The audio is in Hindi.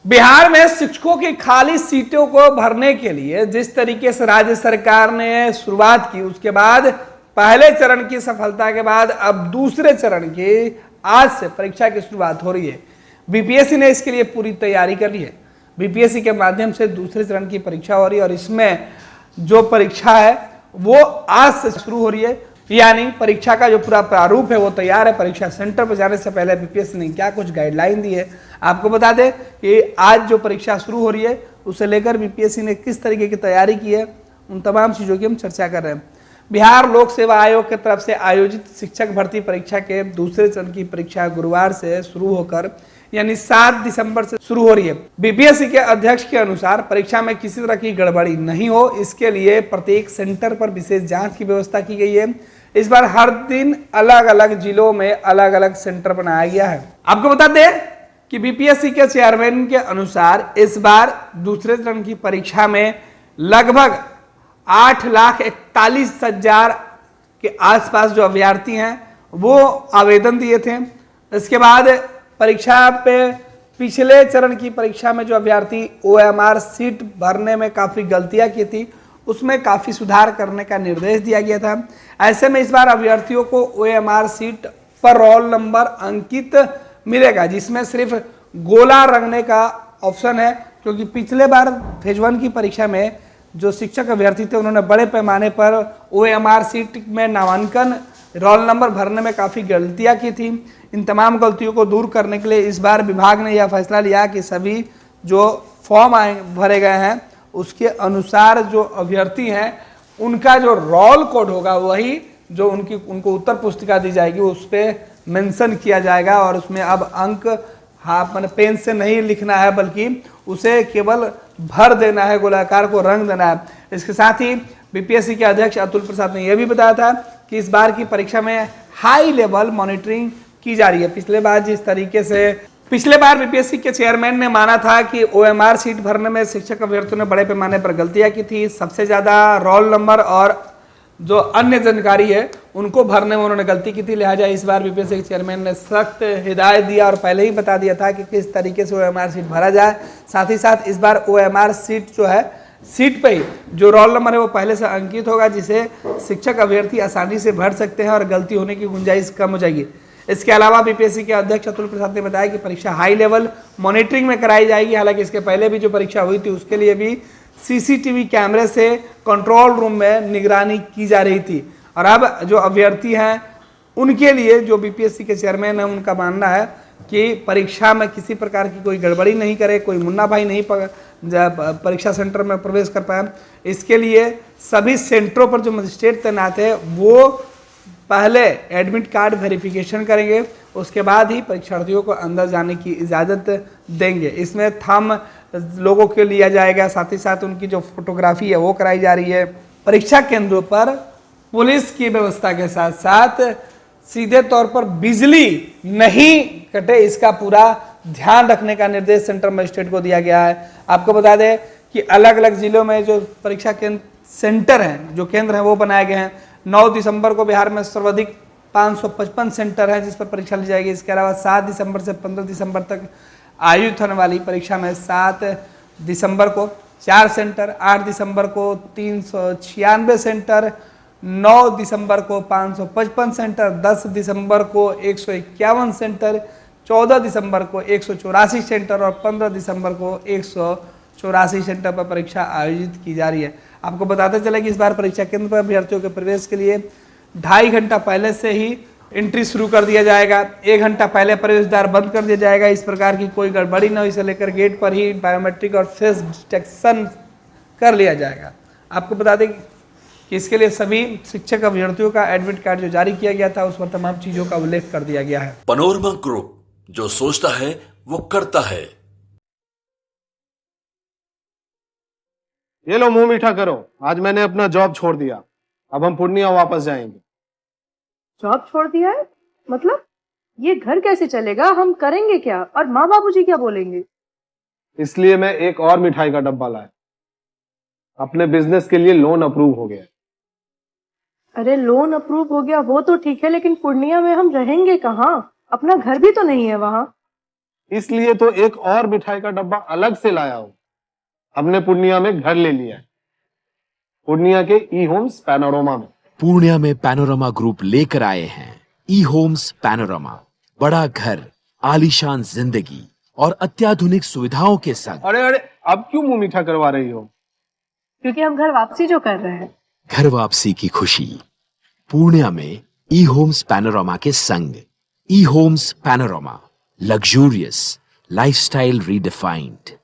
बिहार में शिक्षकों की खाली सीटों को भरने के लिए जिस तरीके से राज्य सरकार ने शुरुआत की, उसके बाद पहले चरण की सफलता के बाद अब दूसरे चरण की आज से परीक्षा की शुरुआत हो रही है। बीपीएससी ने इसके लिए पूरी तैयारी कर ली है। बीपीएससी के माध्यम से दूसरे चरण की परीक्षा हो रही है और इसमें जो परीक्षा है वो आज से शुरू हो रही है। यानी परीक्षा का जो पूरा प्रारूप है वो तैयार है। परीक्षा सेंटर पर जाने से पहले बीपीएससी ने क्या कुछ गाइडलाइन दी है, आपको बता दें कि आज जो परीक्षा शुरू हो रही है उसे लेकर बीपीएससी ने किस तरीके की तैयारी की है, उन तमाम चीज़ों की हम चर्चा कर रहे हैं। बिहार लोक सेवा आयोग की तरफ से आयोजित शिक्षक भर्ती परीक्षा के दूसरे चरण की परीक्षा गुरुवार से शुरू होकर यानी 7 दिसंबर से शुरू हो रही है। बीपीएससी के अध्यक्ष के अनुसार परीक्षा में किसी तरह की गड़बड़ी नहीं हो, इसके लिए प्रत्येक सेंटर पर विशेष जांच की व्यवस्था की गई है। इस बार हर दिन अलग अलग जिलों में अलग अलग सेंटर बनाया गया है। आपको बता दें कि बीपीएससी के चेयरमैन के अनुसार इस बार दूसरे चरण की परीक्षा में लगभग 8,41,000 के आसपास जो अभ्यर्थी हैं वो आवेदन दिए थे। इसके बाद परीक्षा पे पिछले चरण की परीक्षा में जो अभ्यर्थी ओएमआर सीट भरने में काफ़ी गलतियां की थी, उसमें काफ़ी सुधार करने का निर्देश दिया गया था। ऐसे में इस बार अभ्यर्थियों को ओएमआर सीट पर रोल नंबर अंकित मिलेगा, जिसमें सिर्फ गोला रंगने का ऑप्शन है, क्योंकि पिछले बार फेज 1 की परीक्षा में जो शिक्षक अभ्यर्थी थे उन्होंने बड़े पैमाने पर ओएमआर सीट में नामांकन रोल नंबर भरने में काफ़ी गलतियां की थी। इन तमाम गलतियों को दूर करने के लिए इस बार विभाग ने यह फैसला लिया कि सभी जो फॉर्म भरे गए हैं उसके अनुसार जो अभ्यर्थी हैं उनका जो रोल कोड होगा वही जो उनको उत्तर पुस्तिका दी जाएगी उस पर मेंशन किया जाएगा और उसमें अब अंक मैंने पेन से नहीं लिखना है बल्कि उसे केवल भर देना है, गोलाकार को रंग देना है। इसके साथ ही बीपीएससी के अध्यक्ष अतुल प्रसाद ने यह भी बताया था कि इस बार की परीक्षा में हाई लेवल मॉनिटरिंग की जा रही है। पिछले बार बीपीएससी के चेयरमैन ने माना था कि ओएमआर सीट भरने में शिक्षक अभ्यर्थियों ने बड़े पैमाने पर गलतियां की थी। सबसे ज्यादा रोल नंबर और जो अन्य जानकारी है उनको भरने में उन्होंने गलती की थी। लिहाजा इस बार बीपीएससी के चेयरमैन ने सख्त हिदायत दिया और पहले ही बता दिया था कि किस तरीके से ओएमआर सीट भरा जाए। साथ ही साथ इस बार ओएमआर सीट जो है सीट पे ही जो रोल नंबर है वो पहले से अंकित होगा, जिसे शिक्षक अभ्यर्थी आसानी से भर सकते हैं और गलती होने की गुंजाइश कम हो जाएगी। इसके अलावा बीपीएससी के अध्यक्ष अतुल प्रसाद ने बताया कि परीक्षा हाई लेवल मॉनिटरिंग में कराई जाएगी। हालांकि इसके पहले भी जो परीक्षा हुई थी उसके लिए भी सीसीटीवी कैमरे से कंट्रोल रूम में निगरानी की जा रही थी और अब जो अभ्यर्थी हैं उनके लिए जो बीपीएससी के चेयरमैन हैं उनका मानना है कि परीक्षा में किसी प्रकार की कोई गड़बड़ी नहीं करे, कोई मुन्ना भाई नहीं परीक्षा सेंटर में प्रवेश कर पाए। इसके लिए सभी सेंटरों पर जो मजिस्ट्रेट तैनात है वो पहले एडमिट कार्ड वेरिफिकेशन करेंगे, उसके बाद ही परीक्षार्थियों को अंदर जाने की इजाज़त देंगे। इसमें थंब लोगों के लिया जाएगा, साथ ही साथ उनकी जो फोटोग्राफी है वो कराई जा रही है। परीक्षा केंद्रों पर पुलिस की व्यवस्था के साथ साथ सीधे तौर पर बिजली नहीं कटे, इसका पूरा ध्यान रखने का निर्देश सेंटर मजिस्ट्रेट को दिया गया है। आपको बता दें कि अलग अलग जिलों में जो परीक्षा केंद्र सेंटर हैं, जो केंद्र हैं वो बनाए गए हैं। 9 दिसंबर को बिहार में सर्वाधिक 555 सेंटर हैं जिस पर परीक्षा ली जाएगी। इसके अलावा 7 दिसंबर से 15 दिसंबर तक आयोजित होने वाली परीक्षा में 7 दिसंबर को 4 सेंटर, 8 दिसंबर को 396 सेंटर, 9 दिसंबर को 555 सेंटर, 10 दिसंबर को 151 सेंटर, 14 दिसंबर को 184 सेंटर और 15 दिसंबर को 184 सेंटर पर परीक्षा आयोजित की जा रही है। आपको बताते चले कि इस बार परीक्षा केंद्र पर अभ्यर्थियों के प्रवेश के लिए 2.5 घंटा पहले से ही एंट्री शुरू कर दिया जाएगा। 1 घंटा पहले प्रवेश द्वार बंद कर दिया जाएगा। इस प्रकार की कोई गड़बड़ी न हो, इसे लेकर गेट पर ही बायोमेट्रिक और फेस डिटेक्शन कर लिया जाएगा। आपको बता दें कि इसके लिए सभी शिक्षक अभ्यर्थियों का एडमिट कार्ड जो जारी किया गया था उस पर तमाम चीजों का उल्लेख कर दिया गया है। पनोरमा ग्रुप, जो सोचता है वो करता है। ये लो मुंह मीठा करो, आज मैंने अपना जॉब छोड़ दिया, अब हम पूर्णिया वापस जाएंगे। जॉब छोड़ दिया है? मतलब ये घर कैसे चलेगा? हम करेंगे क्या? और माँ बाबूजी क्या बोलेंगे? इसलिए मैं एक और मिठाई का डब्बा लाया। अपने बिजनेस के लिए लोन अप्रूव हो गया। अरे लोन अप्रूव हो गया वो तो ठीक है, लेकिन पूर्णिया में हम रहेंगे कहाँ? अपना घर भी तो नहीं है वहाँ। इसलिए तो एक और मिठाई का डब्बा अलग से लाया हूं। हमने पूर्णिया में घर ले लिया है, पूर्णिया के ई होम्स पैनोरमा में। पूर्णिया में पैनोरमा ग्रुप लेकर आए हैं ई होम्स पैनोरमा, बड़ा घर, आलीशान जिंदगी और अत्याधुनिक सुविधाओं के संग। अरे अरे, अब क्यों मुंह मीठा करवा रही हो? क्योंकि हम घर वापसी जो कर रहे हैं। घर वापसी की खुशी पूर्णिया में ई होम्स पैनोरमा के संग। ई homes panorama, luxurious lifestyle redefined.